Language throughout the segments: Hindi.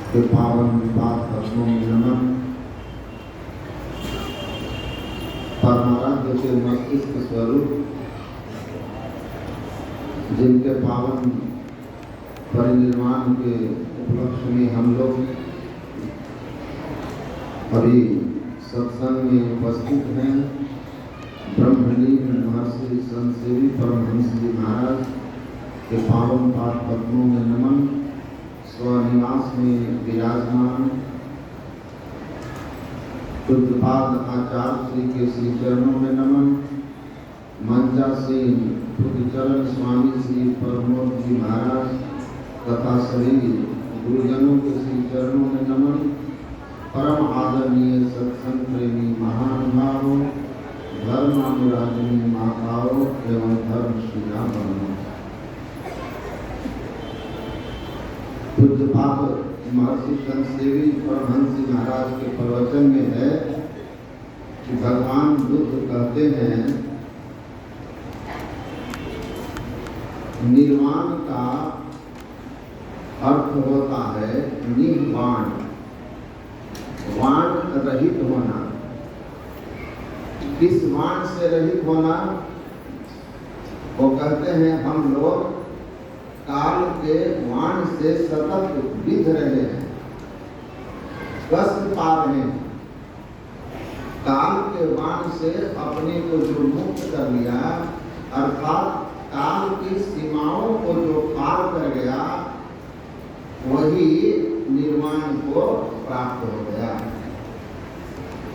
के पावन पाक पद्मों में नमन। परमाराध्य के मस्तिष्क स्वरूप जिनके पावन परिनिर्वाण के उपलक्ष्य में हम लोग अभी सत्संग में उपस्थित हैं। ब्रह्मलीन महर्षि संतसेवी परमहंस जी महाराज के पावन पाक पद्मों में नमन। स्वनिवास में विराजमान पूज्यपाद आचार्य श्री के श्री चरणों में नमन। मंचासीन पूज्यचरण स्वामी श्री प्रमोद जी महाराज तथा सभी गुरुजनों के श्री चरणों में नमन। परम आदरणीय सत्संग प्रेमी महानुभावों, धर्मानुरागिनी माताओं एवं धर्मशिला बहनों, पूज्यपाद महर्षि संतसेवी परमहंस जी महाराज के प्रवचन में है कि भगवान बुद्ध कहते हैं निर्वाण का अर्थ होता है निर्वाण, वाण रहित होना। किस वाण से रहित होना? वो कहते हैं हम लोग काल के वाण से सतत विध रहे हैं, कष्ट पा रहे हैं। काल के वाण से अपने को जो मुक्त कर लिया, अर्थात काल की सीमाओं को जो पार कर गया, वही निर्वाण को प्राप्त हो गया।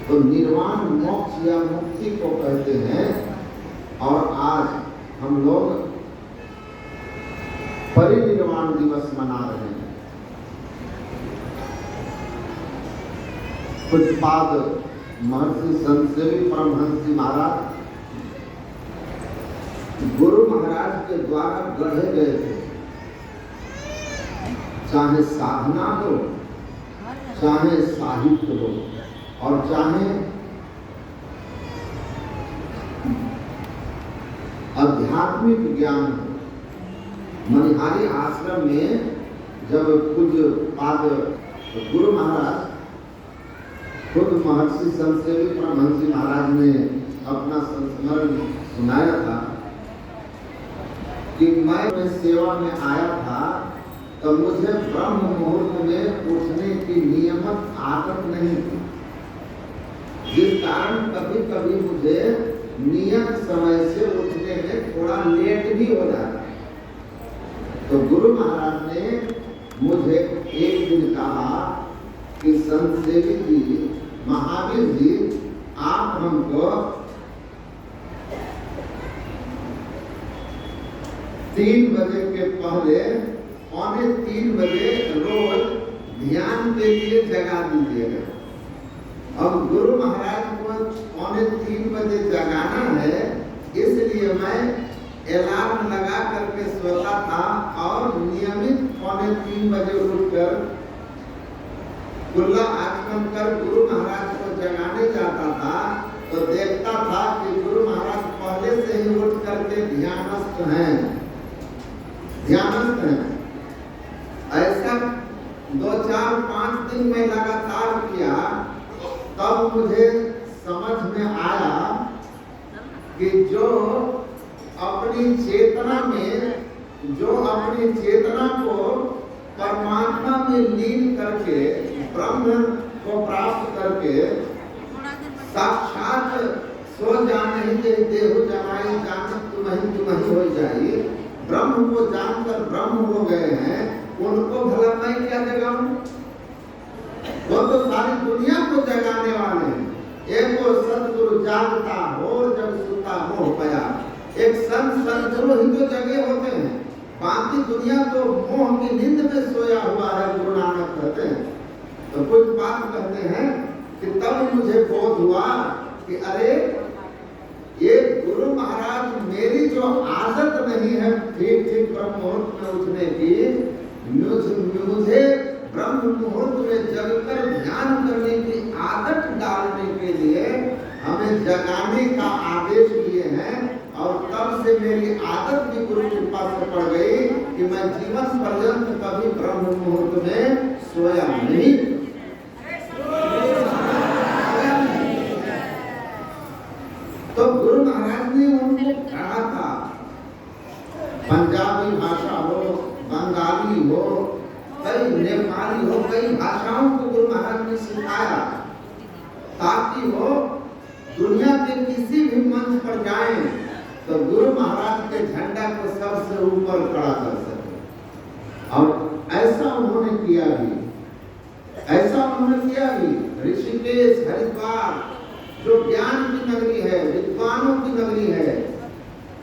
तो निर्वाण मोक्ष या मुक्ति को कहते हैं। और आज हम लोग परिनिर्वाण दिवस मना रहे हैं। पूज्यपाद महर्षि संतसेवी परमहंस जी महाराज गुरु महाराज के द्वारा गढ़े गए थे। चाहे साधना हो, चाहे साहित्य हो, और चाहे आध्यात्मिक ज्ञान हो। मनिहारी आश्रम में जब पूज्यपाद गुरु महाराज खुद महर्षि संतसेवी परमहंस जी महाराज ने अपना संस्मरण सुनाया था कि मैं सेवा में आया था, तो मुझे ब्रह्म मुहूर्त में उठने की नियमित आदत नहीं थी, जिस कारण कभी कभी मुझे नियत समय से उठने में थोड़ा लेट भी हो जाता। तो गुरु महाराज ने मुझे एक दिन कहा कि संतसेवी जी, महावीर जी, आप हमको 3 बजे के पहले 2:45 बजे रोज ध्यान के लिए जगा दीजिएगा। अब गुरु महाराज को 2:45 बजे जगाना है, इसलिए मैं अलार्म लगा करके सोता था और नियमित 2:45 बजे उठकर कुल्ला आचमन कर गुरु महाराज को जगाने जाता था। तो देखता था कि गुरु महाराज पहले से ही उठ करके ध्यानस्थ हैं। ऐसा 2, 4, 5 दिन में लगातार किया, तब मुझे समझ में आया कि जो अपनी चेतना को परमात्मा में लीन करके ब्रह्म को प्राप्त करके साक्षात सो जाने ही देहु जमाई जानत तुम्हें हो जाई, ब्रह्म को जानकर ब्रह्म हो गए हैं, उनको भला मैं क्या जगाऊं? वो तो सारी दुनिया को जगाने वाले हैं। एक वो सदगुरु जागता हो जब सुता मोह पाया। एक संत सदगुरु ही तो जगे होते हैं, बाकी दुनिया तो मोह की नींद में सोया हुआ है, गुरु नानक कहते हैं। तो कुछ बात कहते हैं कि तब मुझे बोध हुआ कि अरे ये गुरु महाराज, मेरी जो आदत नहीं है ठीक ब्रह्म मुहूर्त में उठने की, मुझे ब्रह्म मुहूर्त में जगकर ध्यान करने की आदत डालने के लिए हमें जगाने का आदेश दिए हैं। और तब से मेरी आदत भी गुरु कृपा से पड़ गई कि मैं जीवन पर्यंत कभी ब्रह्म मुहूर्त में सोया नहीं। तो गुरु महाराज ने उनको कहा था, पंजाबी भाषा हो, बंगाली हो, कई नेपाली हो, कई भाषाओं को गुरु महाराज ने सिखाया, ताकि वो दुनिया के किसी भी मंच पर जाएं तो गुरु महाराज के झंडा को सबसे ऊपर खड़ा कर सके। और ऐसा उन्होंने किया भी, ऋषिकेश, हरिद्वार जो ज्ञान की नगरी है, विद्वानों की नगरी है,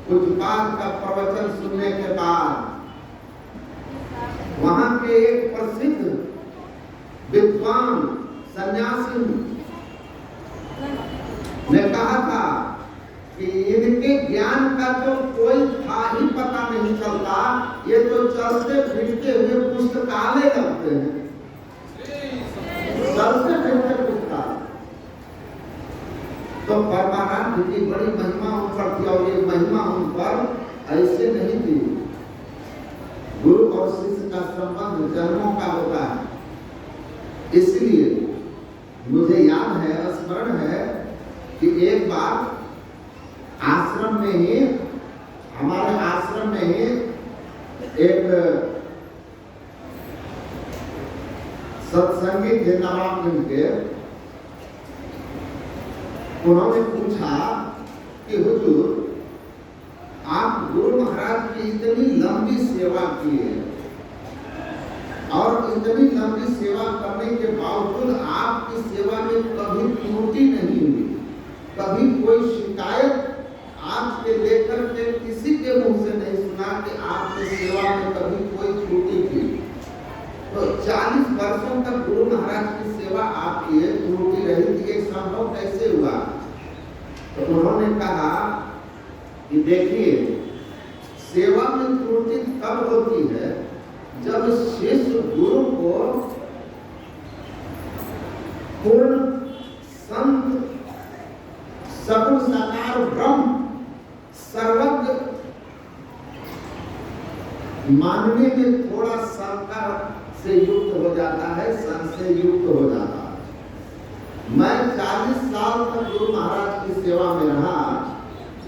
कुछ बात का प्रवचन सुनने के बाद वहां के एक प्रसिद्ध विद्वान सन्यासी ने कहा था कि इनके ज्ञान का तो कोई था ही पता नहीं चलता, ये तो चलते फिरते हुए पुस्तकालय लगते हैं, चलते फिरते पुस्तकालय। तो परमानंद की बड़ी महिमा उन पर थी, और ये महिमा उन पर ऐसे नहीं थी। गुरु और शिष्य का संबंध जन्मों का होता है, इसलिए मुझे याद है, स्मरण है कि एक बार आश्रम में ही, हमारे आश्रम में ही एक सत्संगी थे नवाबगंज के, उन्होंने पूछा कि हुजूर, आप गुरु महाराज की इतनी लंबी सेवा किए और इतनी लंबी सेवा करने के बावजूद आपकी सेवा में कभी त्रुटि नहीं हुई, कभी कोई शिकायत आपके लेकर के किसी के मुंह से नहीं सुना कि आपकी सेवा में कभी कोई त्रुटि थी। तो 40 वर्षों तक गुरु महाराज की सेवा आप किए, त्रुटि रही थी, एक संभव कैसे हुआ? तो उन्होंने कहा कि देखिए, सेवा में त्रुटि तब होती है जब शिष्य गुरु को पूर्ण संत सगुण साकार ब्रह्म सर्वज्ञ मानने में थोड़ा शंका से युक्त हो जाता है, संशय युक्त हो जाता है। मैं 40 साल तक गुरु महाराज की सेवा में रहा,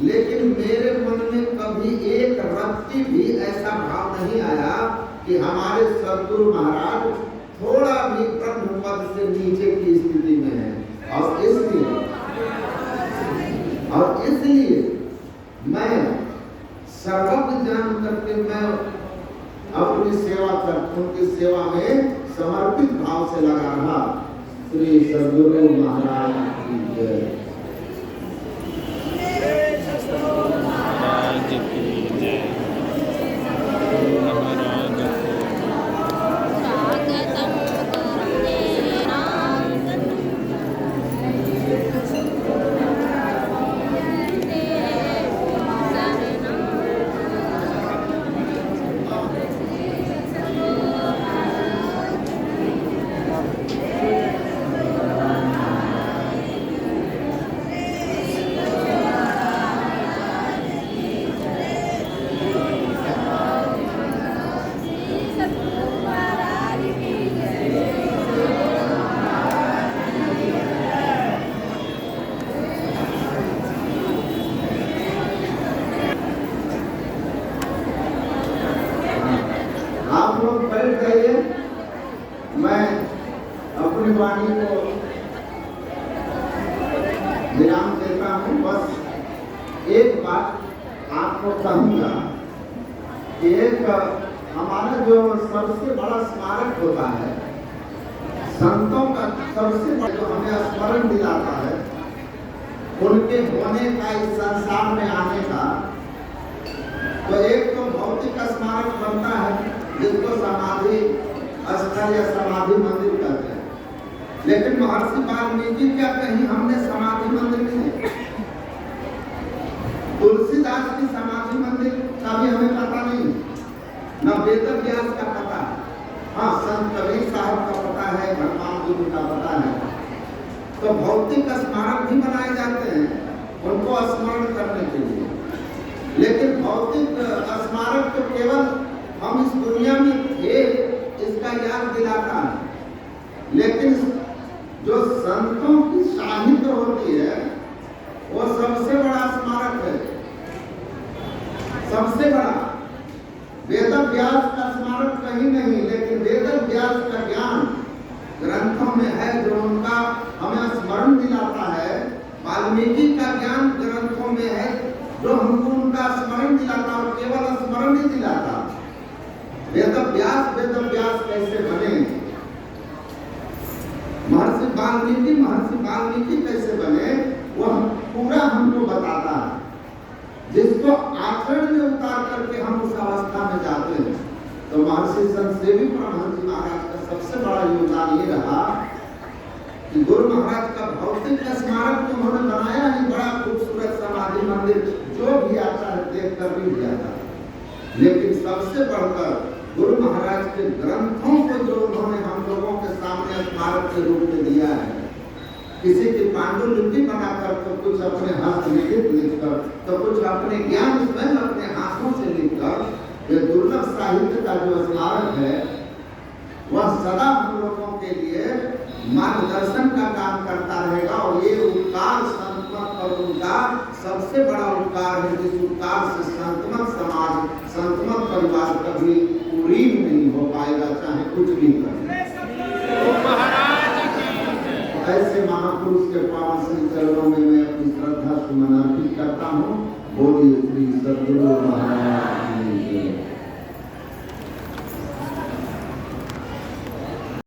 लेकिन मेरे मन में कभी एक रत्ती भी ऐसा भाव नहीं आया कि हमारे सद्गुरु महाराज थोड़ा भी ब्रह्म पद से नीचे की स्थिति में है। और इसलिए मैं सर्वज्ञ जान करके मैं अपनी सेवा करता, उनकी सेवा में समर्पित भाव से लगा रहा। श्री सद्गुरु महाराज की जय। मैं अपनी वाणी को विराम देता हूँ। बस एक बात आपको कहूँगा कि एक हमारा जो सबसे बड़ा स्मारक होता है, संतों का सबसे बड़ा जो हमें स्मरण दिलाता है उनके होने का, इस संसार में आने का, तो एक तो भौतिक स्मारक बनता है जिसको समाधि स्थल या समाधि मंदिर कहते हैं। लेकिन महर्षि वाल्मीकि क्या कहीं हमने समाधि मंदिर नहीं, तुलसीदास की समाधि मंदिर का भी हमें पता नहीं, न वेद व्यास का पता है। हाँ, संत कबीर साहब का पता है, भगवान गुरु का पता है। तो भौतिक स्मारक भी बनाए जाते हैं उनको स्मरण करने के लिए, लेकिन भौतिक स्मारक तो केवल हम इस दुनिया में थे इसका याद दिलाता है। लेकिन जो संतों की साहित्य होती है वो सबसे बड़ा स्मारक है, सबसे बड़ा। वेद व्यास का स्मारक कहीं नहीं, लेकिन वेद व्यास का ज्ञान ग्रंथों में है जो उनका हमें स्मरण दिलाता है। वाल्मीकि का ज्ञान ग्रंथों में है जो हमको उनका स्मरण दिलाता, और केवल स्मरण नहीं दिलाता। वेद व्यास कैसे बने, महर्षि वाल्मीकि कैसे बने, वह पूरा हमको बताता है, जिसको आचरण में उतार करके हम उस अवस्था में जाते हैं। तो महर्षि संत सेवी परमहंस जी महाराज का सबसे बड़ा योगदान ये रहा कि गुरु महाराज का भौतिक स्मारक तो उन्होंने बनाया ही, बड़ा खूबसूरत समाधि मंदिर, जो भी आता है देख कर भी जाता है। लेकिन सबसे बढ़कर गुरु महाराज के ग्रंथों को जो उन्होंने हम लोगों के सामने स्मारक के रूप में दिया है, किसी की पांडुलिपि बनाकर, तो कुछ अपने हस्तलिखित लिखकर, तो कुछ अपने ज्ञान स्वयं अपने हाथों से लिखकर, ये दुर्लभ साहित्य का जो स्मारक है वह सदा हम लोगों के लिए मार्गदर्शन का काम करता रहेगा। और ये उपकार संतमत और उनका सबसे बड़ा उपकार है, जिस उपकार से संतमत समाज, संतमत परिवार कभी उरीन नहीं हो पाएगा, चाहे कुछ भी करे। ऐसे महापुरुष के पावन श्री चरणों में मैं अपनी श्रद्धा सुमन अर्पित करता हूँ। बोलिए श्री सद्गुरु महाराज की जय।